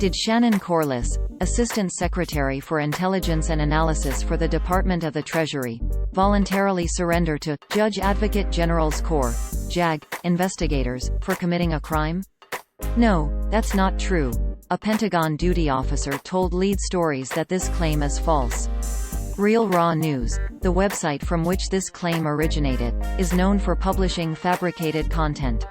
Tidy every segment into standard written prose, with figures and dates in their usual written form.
Did Shannon Corliss, Assistant Secretary for Intelligence and Analysis for the Department of the Treasury, voluntarily surrender to Judge Advocate General's Corps (JAG) investigators for committing a crime? No, that's not true. A Pentagon duty officer told Lead Stories that this claim is false. Real Raw News, the website from which this claim originated, is known for publishing fabricated content.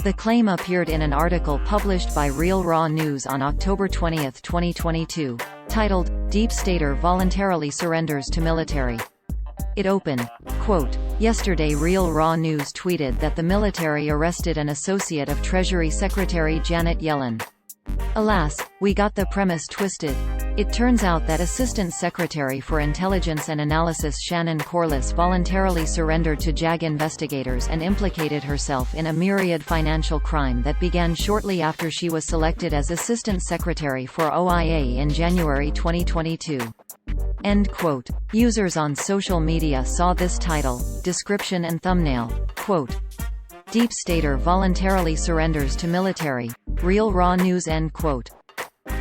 The claim appeared in an article published by Real Raw News on October 20, 2022, titled, "Deep Stater Voluntarily Surrenders to Military." It opened, quote, "Yesterday Real Raw News tweeted that the military arrested an associate of Treasury Secretary Janet Yellen. Alas, we got the premise twisted. It turns out that Assistant Secretary for Intelligence and Analysis Shannon Corliss voluntarily surrendered to JAG investigators and implicated herself in a myriad financial crime that began shortly after she was selected as Assistant Secretary for OIA in January 2022. End quote. Users on social media saw this title, description and thumbnail, quote, "Deep Stater voluntarily surrenders to military, Real Raw News," end quote.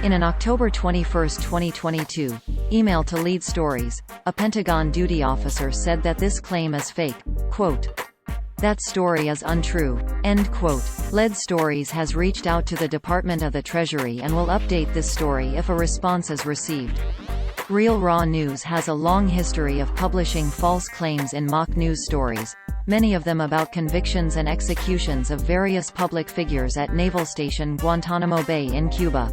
In an October 21, 2022, email to Lead Stories, a Pentagon duty officer said that this claim is fake, quote, "That story is untrue," end quote. Lead Stories has reached out to the Department of the Treasury and will update this story if a response is received. Real Raw News has a long history of publishing false claims in mock news stories, many of them about convictions and executions of various public figures at Naval Station Guantanamo Bay in Cuba.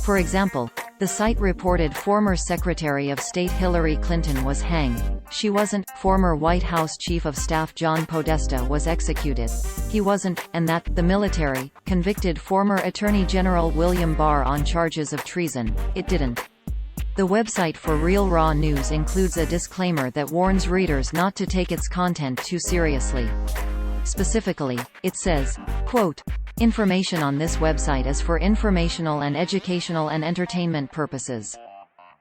For example, the site reported former Secretary of State Hillary Clinton was hanged. She wasn't. Former White House Chief of Staff John Podesta was executed. He wasn't. And that, the military, convicted former Attorney General William Barr on charges of treason. It didn't. The website for Real Raw News includes a disclaimer that warns readers not to take its content too seriously. Specifically, it says, quote, "Information on this website is for informational and educational and entertainment purposes.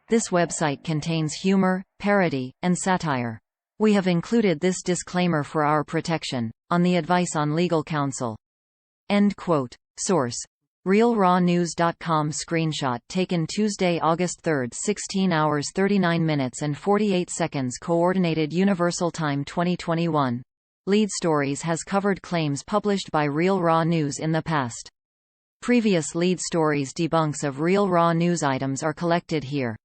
This website contains humor, parody, and satire. We have included this disclaimer for our protection, on the advice on legal counsel." End quote. Source: RealRawNews.com. Screenshot taken Tuesday, August 3, 16 hours 39 minutes and 48 seconds. Coordinated Universal Time 2021. Lead Stories has covered claims published by Real Raw News in the past. Previous Lead Stories debunks of Real Raw News items are collected here.